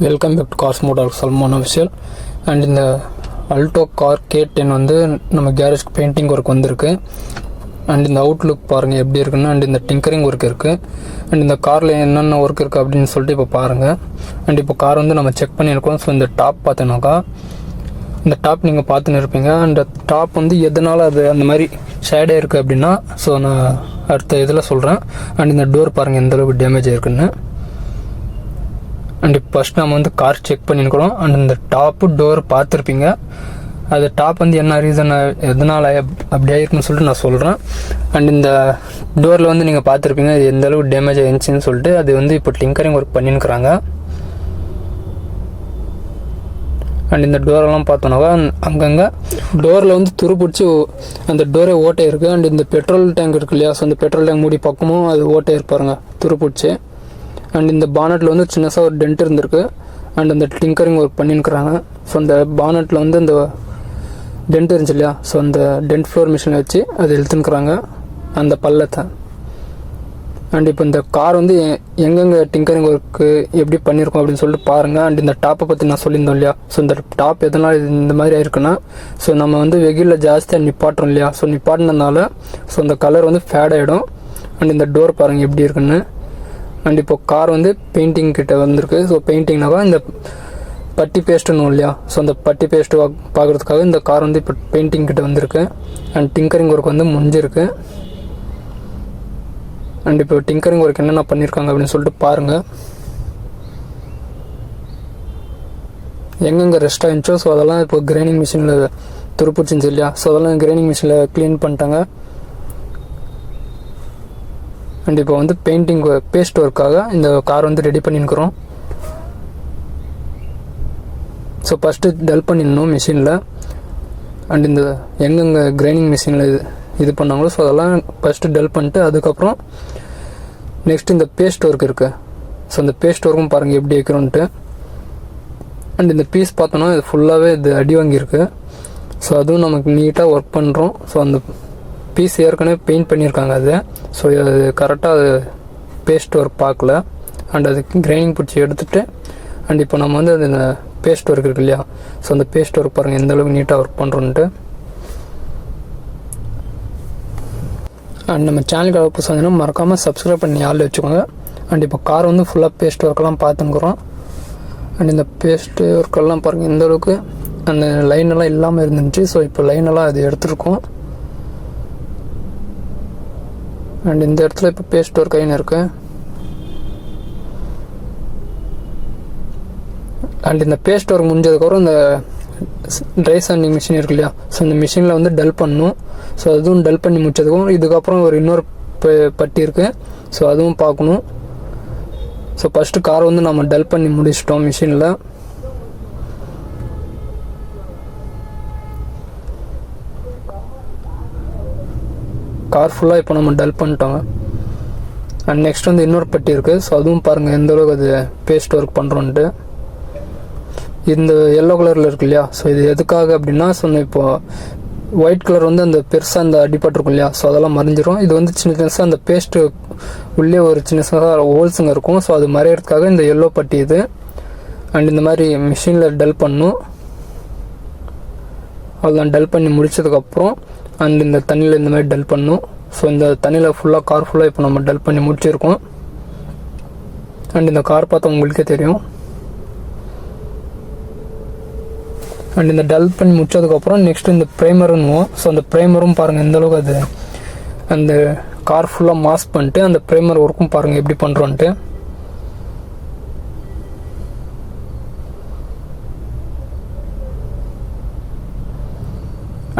Welcome back to cars motor Salman official. And இந்த Alto car K10 வந்து நம்ம கேரேஜ்க்கு பெயிண்டிங் ஒர்க் வந்திருக்கு. அண்ட் இந்த அவுட்லுக் பாருங்கள் எப்படி இருக்குன்னு. அண்ட் இந்த டிங்கரிங் ஒர்க் இருக்குது. அண்ட் இந்த காரில் என்னென்ன ஒர்க் இருக்குது அப்படின்னு சொல்லிட்டு இப்போ பாருங்கள். அண்ட் இப்போ கார் வந்து நம்ம செக் பண்ணியிருக்கோம். ஸோ இந்த டாப் பார்த்தோன்னாக்கா இந்த டாப் நீங்கள் பார்த்துன்னு இருப்பீங்க. அந்த டாப் வந்து எதனால் அது அந்த மாதிரி ஷேடே இருக்குது அப்படின்னா ஸோ நான் அடுத்த இதில் சொல்கிறேன். அண்ட் இந்த டோர் பாருங்கள் எந்த அளவுக்கு டேமேஜ் ஆகிருக்குன்னு. அண்ட் இப்போ ஃபஸ்ட் நம்ம வந்து கார் செக் பண்ணியிருக்கிறோம். அண்ட் இந்த டாப்பு டோர் பார்த்துருப்பீங்க. அது டாப் வந்து என்ன ரீசன் எதனால் அப்படி ஆகிருக்குன்னு சொல்லிட்டு நான் சொல்கிறேன். அண்ட் இந்த டோரில் வந்து நீங்கள் பார்த்துருப்பீங்க அது எந்த அளவுக்கு டேமேஜ் ஆகிருந்துச்சின்னு சொல்லிட்டு. அது வந்து இப்போ டிங்கரிங் ஒர்க் பண்ணியிருக்கிறாங்க. அண்ட் இந்த டோரெல்லாம் பார்த்தோன்னாக்கா அங்கங்கே டோரில் வந்து துரு பிடிச்சி அந்த டோரே ஓட்டை இருக்குது. அண்ட் இந்த பெட்ரோல் டேங்க் இருக்கு இல்லையா, ஸோ அந்த பெட்ரோல் டேங்க் மூடி பக்கமும் அது ஓட்டை இருப்பாருங்க துரு பிடிச்சி. அண்ட் இந்த பானட்டில் வந்து சின்னதாக ஒரு டென்ட் இருந்திருக்கு. அண்ட் அந்த டிங்கரிங் ஒர்க் பண்ணியிருக்கிறாங்க. ஸோ அந்த பானட்டில் வந்து அந்த டென்ட் இருந்துச்சு இல்லையா, ஸோ அந்த டென்ட் ஃப்ளோர் மிஷினை வச்சு அது இழுத்துனுக்குறாங்க அந்த பள்ளத்தை. அண்ட் இப்போ இந்த கார் வந்து எங்கெங்கே டிங்கரிங் ஒர்க்கு எப்படி பண்ணியிருக்கோம் அப்படின்னு சொல்லிட்டு பாருங்கள். அண்ட் இந்த டாப்பை பற்றி நான் சொல்லியிருந்தோம் இல்லையா, ஸோ இந்த டாப் எதனால் இந்த மாதிரி ஆயிருக்குன்னா ஸோ நம்ம வந்து வெயிலில் ஜாஸ்தியாக நிப்பாட்டுறோம் இல்லையா, ஸோ நிப்பாட்டினதுனால ஸோ அந்த கலர் வந்து ஃபேட் ஆகிடும். அண்ட் இந்த டோர் பாருங்கள் எப்படி இருக்குன்னு. அண்ட் இப்போ கார் வந்து பெயிண்டிங் கிட்ட வந்திருக்கு. ஸோ பெயிண்டிங்னாக்கா இந்த பட்டி பேஸ்ட்டுன்னு இல்லையா, ஸோ அந்த பட்டி பேஸ்ட்டு பார்க்குறதுக்காக இந்த கார் வந்து இப்போ பெயிண்டிங் கிட்ட வந்திருக்கு. அண்ட் டிங்கரிங் ஒர்க் வந்து முடிஞ்சிருக்கு. அண்ட் இப்போ டிங்கரிங் ஒர்க் என்னென்ன பண்ணியிருக்காங்க அப்படின்னு சொல்லிட்டு பாருங்கள். எங்கெங்கே ரெஸ்ட் ஆகிடுச்சோ ஸோ அதெல்லாம் இப்போ கிரைண்டிங் மிஷினில் துருப்பிடிச்சிருந்துச்சு இல்லையா, ஸோ அதெல்லாம் கிரைண்டிங் மிஷினில் க்ளீன் பண்ணிட்டாங்க. அண்ட் இப்போ வந்து பெயிண்டிங் பேஸ்ட் ஒர்க்காக இந்த கார் வந்து ரெடி பண்ணியிருக்கிறோம். ஸோ ஃபஸ்ட்டு டல் பண்ணிடணும் மிஷினில். அண்ட் இந்த எங்கெங்கே கிரைண்டிங் மிஷினில் இது பண்ணாங்களோ ஸோ அதெல்லாம் ஃபஸ்ட்டு டல் பண்ணிட்டு அதுக்கப்புறம் நெக்ஸ்ட் இந்த பேஸ்ட் ஒர்க் இருக்குது. ஸோ அந்த பேஸ்ட் ஒர்க்கும் பாருங்கள் எப்படி வைக்கிறோன்ட்டு. அண்ட் இந்த பீஸ் பார்த்தோன்னா இது ஃபுல்லாகவே இது அடி வாங்கியிருக்கு. ஸோ அதுவும் நமக்கு நீட்டாக ஒர்க் பண்ணுறோம். ஸோ அந்த பீஸ் ஏற்கனவே பெயிண்ட் பண்ணியிருக்காங்க அது. ஸோ அது கரெக்டாக அது பேஸ்ட் ஒர்க் பார்க்கல. அண்ட் அதுக்கு கிரைண்டிங் பிடிச்சி எடுத்துகிட்டு அண்ட் இப்போ நம்ம வந்து அந்த பேஸ்ட் ஒர்க் இருக்கு இல்லையா, ஸோ அந்த பேஸ்ட் ஒர்க் பாருங்கள் எந்த அளவுக்கு நீட்டாக ஒர்க் பண்ணுறோன்ட்டு. அண்ட் நம்ம சேனலுக்கு அளவு புதுசாக வந்தீங்கன்னா மறக்காமல் சப்ஸ்கிரைப் பண்ணி ஆள் வச்சுக்கோங்க. அண்ட் இப்போ கார் வந்து ஃபுல்லாக பேஸ்ட் ஒர்க்கெல்லாம் பார்த்துக்கிறோம். அண்ட் இந்த பேஸ்ட் ஒர்க்கெல்லாம் பாருங்கள் எந்த அளவுக்கு அந்த லைனெல்லாம் இல்லாமல் இருந்துச்சு. ஸோ இப்போ லைனெல்லாம் அது எடுத்துருக்கோம். அண்ட் இந்த இடத்துல இப்போ பேஸ்ட் ஒர்க் ஆகின்னு இருக்கு. அண்ட் இந்த பேஸ்ட் ஒர்க் முடிஞ்சதுக்கப்புறம் இந்த ட்ரை சாண்டிங் மிஷின் இருக்கு இல்லையா, ஸோ இந்த மிஷினில் வந்து டல் பண்ணணும். ஸோ அதுவும் டல் பண்ணி முடிச்சதுக்கும் இதுக்கப்புறம் ஒரு இன்னொரு பட்டி இருக்குது. ஸோ அதுவும் பார்க்கணும். ஸோ ஃபஸ்ட்டு காரை வந்து நம்ம டல் பண்ணி முடிச்சிட்டோம் மிஷினில். கார் ஃபுல்லாக இப்போ நம்ம டல் பண்ணிட்டோங்க. அண்ட் நெக்ஸ்ட் வந்து இன்னொரு பட்டி இருக்குது. ஸோ அதுவும் பாருங்கள் எந்த அளவுக்கு அது பேஸ்ட் ஒர்க் பண்ணுறோன்ட்டு. இந்த எல்லோ கலரில் இருக்கு இல்லையா, ஸோ இது எதுக்காக அப்படின்னா ஸோ இப்போது ஒயிட் கலர் வந்து அந்த பெருசாக அந்த அடிப்பட்டிருக்கும் இல்லையா, ஸோ அதெல்லாம் மறைஞ்சிரும். இது வந்து சின்ன சின்னசாக அந்த பேஸ்ட்டு உள்ளே ஒரு சின்னசாக ஹோல்ஸுங்க இருக்கும். ஸோ அது மறையிறதுக்காக இந்த எல்லோ பட்டி இது. அண்ட் இந்த மாதிரி மிஷினில் டல் பண்ணணும். அதெல்லாம் டல் பண்ணி முடிச்சதுக்கப்புறம் அண்ட் இந்த தண்ணியில் இந்த மாதிரி டல் பண்ணணும். ஸோ இந்த தண்ணியில் ஃபுல்லாக கார் ஃபுல்லாக இப்போ நம்ம டல் பண்ணி முடிச்சிருக்கோம். அண்ட் இந்த கார் பார்த்தா உங்களுக்கே தெரியும். அண்ட் இந்த டல் பண்ணி முடிச்சதுக்கப்புறம் நெக்ஸ்ட்டு இந்த ப்ரைமருன்னுவோம். ஸோ அந்த ப்ரைமரும் பாருங்கள் எந்த அளவுக்கு அது அந்த கார் ஃபுல்லாக மாஸ்க் பண்ணிட்டு அந்த ப்ரைமர் ஒர்க்கும் பாருங்கள் எப்படி பண்ணுறோன்ட்டு.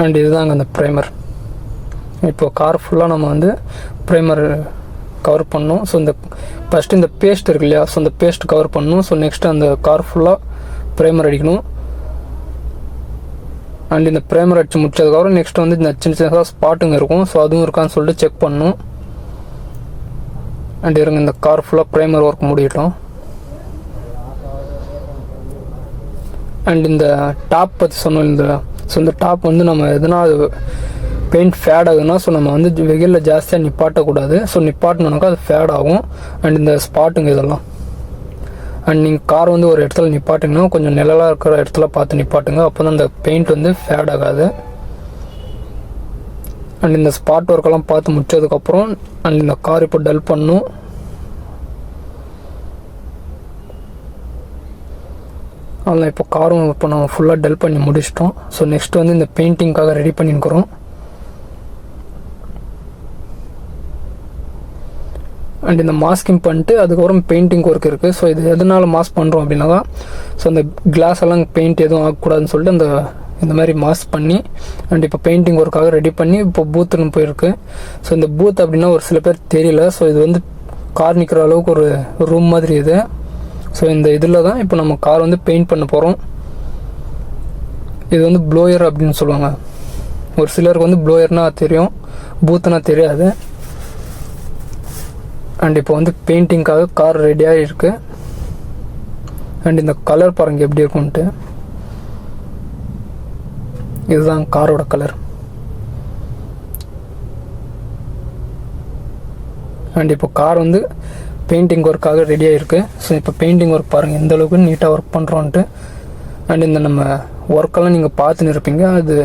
அண்ட் இதுதாங்க அந்த ப்ரைமர். இப்போது கார் ஃபுல்லாக நம்ம வந்து ப்ரைமர் கவர் பண்ணணும். ஸோ இந்த ஃபஸ்ட்டு இந்த பேஸ்ட் இருக்கு இல்லையா, ஸோ அந்த பேஸ்ட் கவர் பண்ணணும். ஸோ நெக்ஸ்ட்டு அந்த கார் ஃபுல்லாக ப்ரைமர் அடிக்கணும். அண்ட் இந்த ப்ரைமர் அடித்து முடிச்சதுக்கப்புறம் நெக்ஸ்ட் வந்து இந்த சின்ன சின்னதாக ஸ்பாட்டுங்க இருக்கும். ஸோ அதுவும் இருக்கான்னு சொல்லிட்டு செக் பண்ணணும். அண்ட் இருங்க இந்த கார் ஃபுல்லாக ப்ரைமர் ஒர்க் முடியட்டும். அண்ட் இந்த டாப் பற்றி சொன்னோம் இந்த ஸோ இந்த டாப் வந்து நம்ம எதுனா பெயிண்ட் ஃபேட் ஆகுதுன்னா ஸோ நம்ம வந்து வெயிலில் ஜாஸ்தியாக நிப்பாட்டக்கூடாது. ஸோ நிப்பாட்டினோனாக்கா அது ஃபேட் ஆகும். அண்ட் இந்த ஸ்பாட்டுங்க இதெல்லாம் அண்ட் நீங்கள் கார் வந்து ஒரு இடத்துல நிப்பாட்டிங்கன்னா கொஞ்சம் நிழலாக இருக்கிற இடத்துல பார்த்து நிப்பாட்டுங்க. அப்போ தான் அந்த பெயிண்ட் வந்து ஃபேட் ஆகாது. அண்ட் இந்த ஸ்பாட் ஒர்க்கெல்லாம் பார்த்து முடிச்சதுக்கப்புறம் அண்ட் இந்த கார் இப்போ டல் பண்ணணும். அதில் இப்போ காரும் இப்போ நம்ம ஃபுல்லாக டல் பண்ணி முடிச்சிட்டோம். ஸோ நெக்ஸ்ட் வந்து இந்த பெயிண்டிங்காக ரெடி பண்ணிக்கிறோம். அண்ட் இந்த மாஸ்கிங் பண்ணிட்டு அதுக்கப்புறம் பெயிண்டிங் ஒர்க் இருக்குது. ஸோ இது எதனால் மாஸ்க் பண்ணுறோம் அப்படின்னா, ஸோ அந்த கிளாஸ் எல்லாம் பெயிண்ட் எதுவும் ஆகக்கூடாதுன்னு சொல்லிட்டு இந்த மாதிரி மாஸ்க் பண்ணி அண்ட் இப்போ பெயிண்டிங் ஒர்க்காக ரெடி பண்ணி இப்போ பூத்துன்னு போயிருக்கு. ஸோ இந்த பூத் அப்படின்னா ஒரு சில பேர் தெரியல. ஸோ இது வந்து கார் நிற்கிற அளவுக்கு ஒரு ரூம் மாதிரி இது. ஸோ இந்த இதில் தான் இப்போ நம்ம கார் வந்து பெயிண்ட் பண்ண போகிறோம். இது வந்து ப்ளோயர் அப்படின்னு சொல்லுவாங்க. ஒரு சிலருக்கு வந்து ப்ளோயர்னால் தெரியும், பூத்துனா தெரியாது. அண்ட் இப்போ வந்து பெயிண்டிங்காக கார் ரெடியாக இருக்குது. அண்ட் இந்த கலர் பாருங்கள் எப்படி இருக்கும்ன்ட்டு. இதுதான் காரோட கலர். அண்ட் இப்போ கார் வந்து பெயிண்டிங் ஒர்க்காக ரெடியாக இருக்குது. ஸோ இப்போ பெயிண்டிங் ஒர்க் பாருங்கள் எந்த அளவுக்கு நீட்டாக ஒர்க் பண்ணுறோன்ட்டு. அண்ட் இந்த நம்ம ஒர்க்கெல்லாம் நீங்கள் பார்த்துன்னு இருப்பீங்க. அது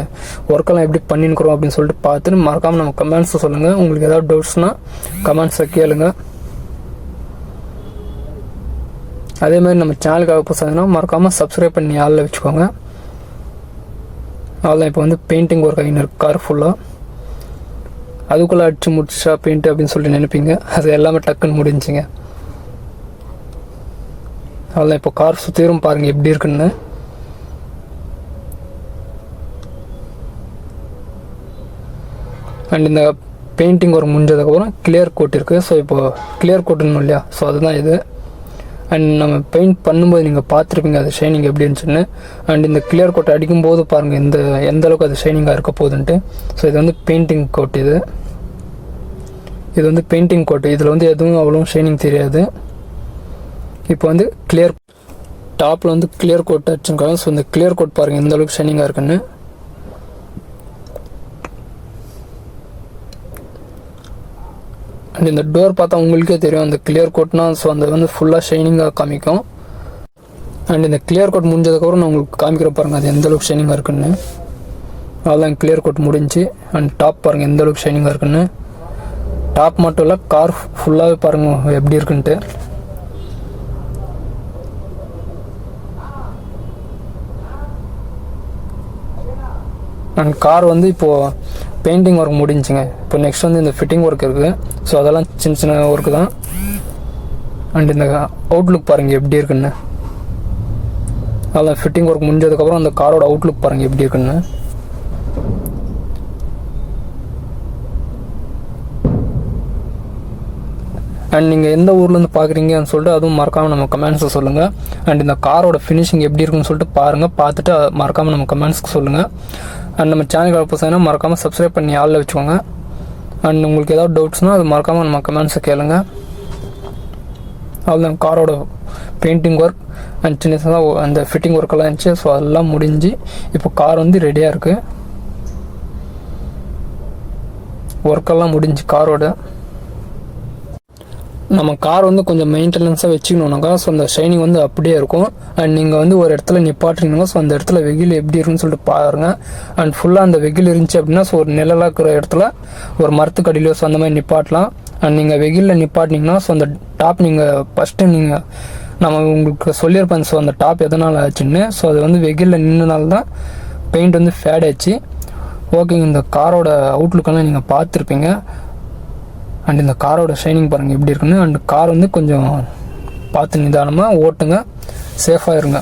ஒர்க்கெல்லாம் எப்படி பண்ணின்னுக்குறோம் அப்படின்னு சொல்லிட்டு பார்த்துட்டு மறக்காமல் நம்ம கமெண்ட்ஸை சொல்லுங்கள். உங்களுக்கு ஏதாவது டவுட்ஸ்னால் கமெண்ட்ஸை கேளுங்க. அதேமாதிரி நம்ம சேனலுக்காக புதுசாக மறக்காமல் சப்ஸ்கிரைப் பண்ணி ஆளில் வச்சுக்கோங்க. அவ்வளோதான். இப்போ வந்து பெயிண்டிங் ஒர்க் ஆகின்னு இருக்கு கார் ஃபுல்லாக. அதுக்குள்ளே அடிச்சு முடிச்சா பெயிண்ட் அப்படின்னு சொல்லிட்டு நினைப்பீங்க. அது எல்லாமே டக்குன்னு முடிஞ்சுங்க. அவ்வளோதான். இப்போ கார் சுற்றிரும் பாருங்கள் எப்படி இருக்குன்னு. அண்ட் இந்த பெயிண்டிங் ஒர்க் முடிஞ்சதுக்கப்புறம் கிளியர் கோட் இருக்குது. ஸோ இப்போ கிளியர் கோட்டுன்னு இல்லையா, ஸோ அதுதான் இது. அண்ட் நம்ம பெயிண்ட் பண்ணும்போது நீங்கள் பார்த்துருப்பீங்க அது ஷைனிங் எப்படி இருந்துச்சுன்னு. அண்ட் இந்த கிளியர் கோட் அடிக்கும்போது பாருங்கள் எந்த அளவுக்கு அது ஷைனிங்காக இருக்க போகுதுன்ட்டு. ஸோ இது வந்து பெயிண்டிங் கோட். இது வந்து பெயிண்டிங் கோட். இதில் வந்து எதுவும் அவ்வளோ ஷைனிங் தெரியாது. இப்போ வந்து கிளியர் டாப்பில் வந்து கிளியர் கோட் அடிச்சுருக்காங்க. ஸோ இந்த கிளியர் கோட் பாருங்கள் எந்த அளவுக்கு ஷைனிங்காக இருக்குன்னு. அண்ட் இந்த டோர் பார்த்தா உங்களுக்கே தெரியும் அந்த கிளியர் கோட்னா. ஸோ அந்த வந்து ஃபுல்லாக ஷைனிங்காக காமிக்கும். அண்ட் இந்த கிளியர் கோட் முடிஞ்சதுக்கப்புறம் நான் உங்களுக்கு காமிக்கிற பாருங்கள் அது எந்த அளவுக்கு ஷைனிங்காக இருக்குன்னு. அதெல்லாம் கிளியர் கோட் முடிஞ்சு. அண்ட் டாப் பாருங்கள் எந்த அளவுக்கு ஷைனிங்காக இருக்குன்னு. டாப் மட்டும் இல்லை, கார் ஃபுல்லாகவே பாருங்கள் எப்படி இருக்குன்ட்டு. அண்ட் கார் வந்து இப்போது பெயிண்டிங் ஒர்க் முடிஞ்சுங்க. இப்போ நெக்ஸ்ட் வந்து இந்த ஃபிட்டிங் ஒர்க் இருக்குது. ஸோ அதெல்லாம் சின்ன சின்ன ஒர்க்கு தான். அண்ட் இந்த அவுட்லுக் பாருங்கள் எப்படி இருக்குன்னு. அதெல்லாம் ஃபிட்டிங் ஒர்க் முடிஞ்சதுக்கப்புறம் அந்த காரோட அவுட்லுக் பாருங்கள் எப்படி இருக்குன்னு. அண்ட் நீங்கள் எந்த ஊர்லேருந்து பார்க்குறீங்கன்னு சொல்லிட்டு அதுவும் மறக்காமல் நம்ம கமெண்ட்ஸை சொல்லுங்கள். அண்ட் இந்த காரோட ஃபினிஷிங் எப்படி இருக்குன்னு சொல்லிட்டு பாருங்கள். பார்த்துட்டு மறக்காமல் நம்ம கமெண்ட்ஸ்க்கு சொல்லுங்கள். அண்ட் நம்ம சேனலுக்கு புதுசாக மறக்காமல் சப்ஸ்கிரைப் பண்ணி ஆளில் வச்சுக்கோங்க. அண்ட் உங்களுக்கு ஏதாவது டவுட்ஸ்னால் அது மறக்காமல் நம்ம கமெண்ட்ஸை கேளுங்க. அதுதான் காரோட பெயிண்டிங் ஒர்க் அண்ட் சின்ன சின்னதாக அந்த ஃபிட்டிங் ஒர்க்கெல்லாம் இருந்துச்சு. ஸோ அதெல்லாம் முடிஞ்சு இப்போ கார் வந்து ரெடியாக இருக்குது. ஒர்க்கெல்லாம் முடிஞ்சு காரோட. நம்ம கார் வந்து கொஞ்சம் மெயின்டெனன்ஸாக வச்சுக்கணுன்னாக்கா ஸோ அந்த ஷைனிங் வந்து அப்படியே இருக்கும். அண்ட் நீங்கள் வந்து ஒரு இடத்துல நிப்பாட்டுறீங்கன்னா ஸோ அந்த இடத்துல வெயில் எப்படி இருக்குன்னு சொல்லிட்டு பாருங்கள். அண்ட் ஃபுல்லாக அந்த வெயில் இருந்துச்சு அப்படின்னா ஸோ ஒரு நிழலாக இருக்கிற இடத்துல ஒரு மரத்துக்கடியிலோ ஸோ அந்த மாதிரி நிப்பாட்டலாம். அண்ட் நீங்கள் வெயிலில் நிப்பாட்டினீங்கன்னா ஸோ அந்த டாப் நீங்கள் ஃபஸ்ட்டு நம்ம உங்களுக்கு சொல்லியிருப்பேன் ஸோ அந்த டாப் எதனால் ஆச்சுன்னு. ஸோ அது வந்து வெயிலில் நின்றனால தான் பெயிண்ட் வந்து ஃபேட் ஆச்சு. ஓகேங்க. இந்த காரோட அவுட்லுக்கெல்லாம் நீங்கள் பார்த்துருப்பீங்க. அண்ட் இந்த காரோட ஷைனிங் பாருங்கள் எப்படி இருக்குன்னு. அண்ட் கார் வந்து கொஞ்சம் பார்த்து நிதானமாக ஓட்டுங்க, சேஃபாக இருங்க.